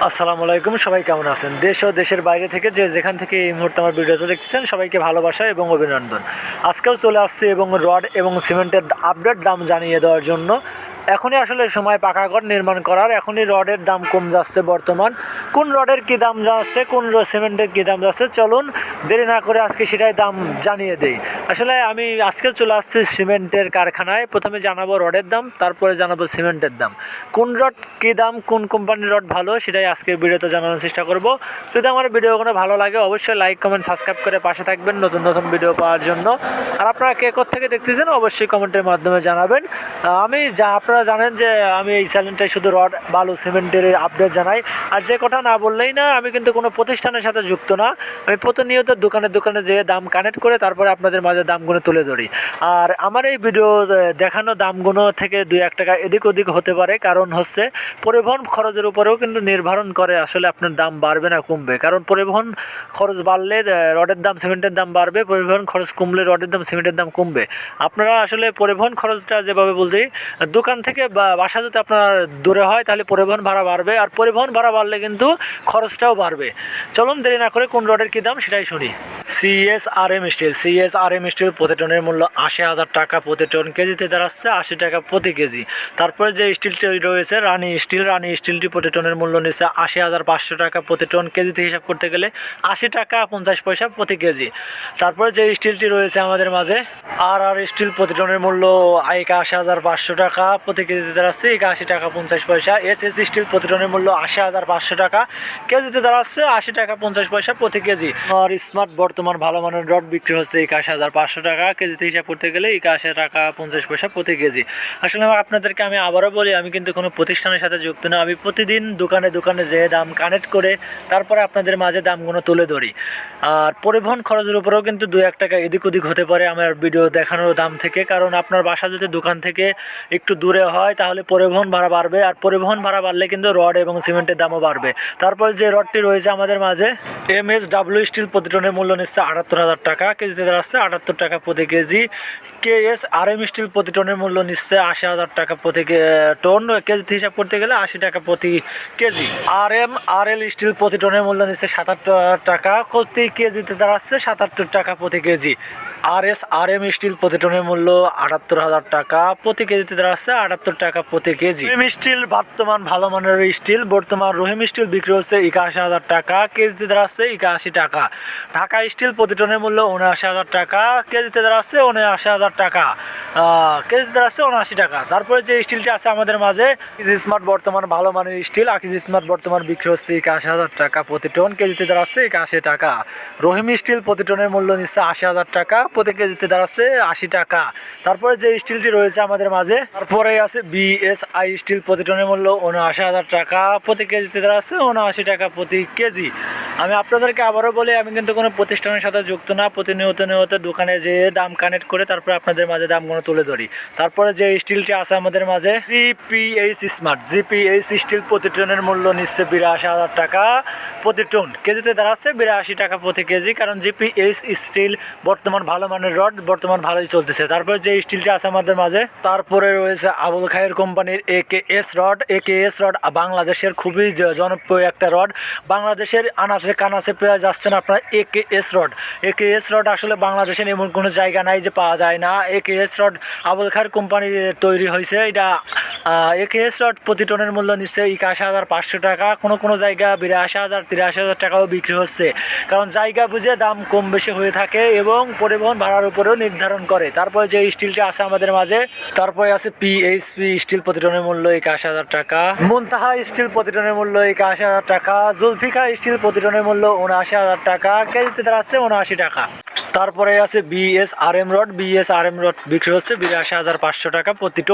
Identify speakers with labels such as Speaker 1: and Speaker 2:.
Speaker 1: আসসালামু আলাইকুম, সবাই কেমন আছেন? দেশ ও দেশের বাইরে থেকে যেখান থেকে এই মুহূর্তে আমার ভিডিওতে দেখছেন সবাইকে ভালোবাসা এবং অভিনন্দন। আজকেও চলে আসছে এবং রড এবং সিমেন্টের আপডেট দাম জানিয়ে দেওয়ার জন্য। এখনই আসলে সময় পাকা ঘর নির্মাণ করার, এখনই রডের দাম কম যাচ্ছে বর্তমান। কোন রডের কী দাম যাচ্ছে, কোন সিমেন্টের কী দাম যাচ্ছে, চলুন দেরি না করে আজকে সেটাই দাম জানিয়ে দেই। আসলে আমি আজকে চলে আসছি সিমেন্টের কারখানায়। প্রথমে জানাবো রডের দাম, তারপরে জানাবো সিমেন্টের দাম। কোন রড কী দাম, কোন কোম্পানির রড ভালো, সেটাই আজকের ভিডিওতে জানানোর চেষ্টা করব। যদি আমার ভিডিওগুলো ভালো লাগে অবশ্যই লাইক কমেন্ট সাবস্ক্রাইব করে পাশে থাকবেন নতুন নতুন ভিডিও পাওয়ার জন্য। আর আপনারা কে কোথা থেকে দেখতেছেন অবশ্যই কমেন্টের মাধ্যমে জানাবেন। আপনারা জানেন যে আমি এই চ্যানেলটায় শুধু রড বালু সিমেন্টের আপডেট জানাই। আর যে কথা না বললেই না, আমি কিন্তু কোনো প্রতিষ্ঠানের সাথে যুক্ত না। আমি প্রতিনিয়ত দোকানে দোকানে যেয়ে দাম কানেক্ট করে তারপরে আপনাদের মাঝে দামগুলো তুলে ধরি। আর আমার এই ভিডিও দেখানো দামগুলো থেকে 2-1 টাকা এদিক ওদিক হতে পারে, কারণ হচ্ছে পরিবহন খরচের উপরেও কিন্তু নির্ধারণ করে আসলে আপনার দাম বাড়বে না কমবে। কারণ পরিবহন খরচ বাড়লে রডের দাম সিমেন্টের দাম বাড়বে, পরিবহন খরচ কমলে রডের দাম সিমেন্টের দাম কমবে। আপনারা আসলে পরিবহন খরচটা যেভাবে বলছি, দোকান থেকে বাসা যদি আপনার দূরে হয় তাহলে পরিবহন ভাড়া বাড়বে, আর পরিবহন ভাড়া বাড়লে কিন্তু খরচটাও বাড়বে। চলুন দেরি না করে কোন রডের কী দাম সেটাই শুনি। সিএসআরএম স্টিল প্রতি টনের মূল্য 80,000 টাকা প্রতি টন, কেজিতে দাঁড়াচ্ছে 80 টাকা প্রতি কেজি। তারপরে যে স্টিলটি রয়েছে রানি স্টিলটি প্রতি টনের মূল্য নিচ্ছে 80,500 টাকা প্রতি টন, কেজিতে হিসাব করতে গেলে 80 টাকা 50 পয়সা প্রতি কেজি। তারপরে যে স্টিলটি রয়েছে আমাদের মাঝে আর স্টিল প্রতি টনের মূল্য 81,500 টাকা প্রতি কেজিতে দাঁড়াচ্ছে 81 টাকা 50 পয়সা। এসএস স্টিল প্রতি টনের মূল্য 80,500 টাকা, কেজিতে দাঁড়াচ্ছে 80 টাকা 50 পয়সা প্রতি কেজি। আর স্মার্ট বর্তমান ভালো মানের রড বিক্রি হচ্ছে 81,500 টাকা, কেজিতে হিসাব করতে গেলে 81 টাকা 50 পয়সা প্রতি কেজি। আসলে আপনাদেরকে আমি আবারও বলি, আমি কিন্তু কোনো প্রতিষ্ঠানের সাথে যুক্ত না। আমি প্রতিদিন দোকানে দোকানে যেয়ে দাম কানেক্ট করে তারপরে আপনাদের মাঝে দামগুলো তুলে ধরি। আর পরিবহন খরচের উপরেও কিন্তু 2-1 টাকা এদিক ওদিক হতে পারে আমার ভিডিও দেখানোর দাম থেকে, কারণ আপনার বাসা যদি দোকান থেকে একটু দূরে হয় তাহলে পরিবহন ভাড়া বাড়বে, আর পরিবহন ভাড়া বাড়লে কিন্তু রড এবং সিমেন্টের দামও বাড়বে। তারপর যে রডটি রয়েছে আমাদের মাঝে MSW স্টিল প্রতি টনের মূল্য নিচ্ছে 78,000 টাকা, কেজিতে দাঁড়াচ্ছে 78 টাকা প্রতি কেজি। KSRM স্টিল প্রতি টনের মূল্য নিচ্ছে 80,000 টাকা প্রতি টন, কেজিতে হিসাব করতে গেলে 80 টাকা প্রতি কেজি। RL স্টিল প্রতি টনের মূল্য নিচ্ছে 77 টাকা প্রতি কেজিতে দাঁড়াচ্ছে 77 টাকা প্রতি কেজি। RM স্টিল প্রতি টনের মূল্য 78,000 টাকা প্রতি কেজিতে দাঁড়াচ্ছে 78 টাকা প্রতি কেজি। রহিম স্টিল বর্তমান ভালো মানের স্টিল, বর্তমান রহিম স্টিল বিক্রি হচ্ছে 81,000 টাকা, কেজিতে দাঁড়াচ্ছে 81 টাকা। ঢাকা স্টিল প্রতি টনের মূল্য 79,000 টাকা, কেজিতে দাঁড়াচ্ছে 79,000 টাকা, কেজিতে দাঁড়াচ্ছে 79 টাকা। তারপরে যে স্টিলটি আছে আমাদের মাঝে স্মার্ট বর্তমান ভালো মানের স্টিল, স্মার্ট বর্তমান বিক্রি হচ্ছে 81,000 টাকা প্রতি টন, কেজিতে দাঁড়াচ্ছে 81 টাকা। রহিম স্টিল প্রতি টনের মূল্য নিচ্ছে 80,000 টাকা প্রতি কেজিতে দাঁড়াচ্ছে 80 টাকা। তারপরে যে স্টিলটি রয়েছে আমাদের মাঝে তারপরে আছে BSI স্টিল প্রতি টনের মূল্য 79,000 টাকা প্রতি কেজিতে দাঁড়াচ্ছে 79 টাকা প্রতি কেজি। আমি আপনাদেরকে আবারও বলি, আমি কিন্তু কোনো প্রতিষ্ঠানের সাথে যুক্ত না। প্রতিনিয়ত দোকানে যেয়ে দাম কানেক্ট করে তারপরে আপনাদের মাঝে দামগুলো তুলে ধরি। তারপরে যে স্টিলটি আছে আমাদের মাঝে GPH স্টিল প্রতি টনের মূল্য নিচ্ছে 82,000 টাকা প্রতি টন, কেজিতে দাঁড়াচ্ছে 82 টাকা প্রতি কেজি, কারণ GPH স্টিল বর্তমান ভালো মানের রড, বর্তমান ভালোই চলতেছে। তারপরে যে স্টিলটি আছে আমাদের মাঝে তারপরে রয়েছে আবুল খায়ের কোম্পানির AKS রড বাংলাদেশের খুবই জনপ্রিয় একটা রড। বাংলাদেশের আনাচে কানাচে পেয়ে যাচ্ছেন আপনার AKS রড আসলে বাংলাদেশের এমন কোনো জায়গা নাই যে পাওয়া যায় না। AKS রড আবুল খায়ের কোম্পানির তৈরি হয়েছে। এটা AKS রড প্রতি টনের মূল্য নিচ্ছে 81,500 টাকা, কোনো জায়গা 82,000 83,000 টাকাও বিক্রি হচ্ছে, কারণ জায়গা বুঝে দাম কম বেশি হয়ে থাকে এবং পরিবহন ভাড়ার উপরেও নির্ধারণ করে। তারপরে যে স্টিলটা আছে আমাদের মাঝে তারপরে আছে PHP স্টিল প্রতি টনের মূল্য 81,000 টাকা, মুনতাহা স্টিল প্রতি টনের মূল্য 81,000 টাকা, জুলফিকা স্টিল প্রতি টনের মূল্য 79,000 টাকা, কেজিতে দাঁড়াচ্ছে 79 টাকা। তারপরে আছে BSRM রড বিক্রি হচ্ছে 82,500 টাকা প্রতি টন।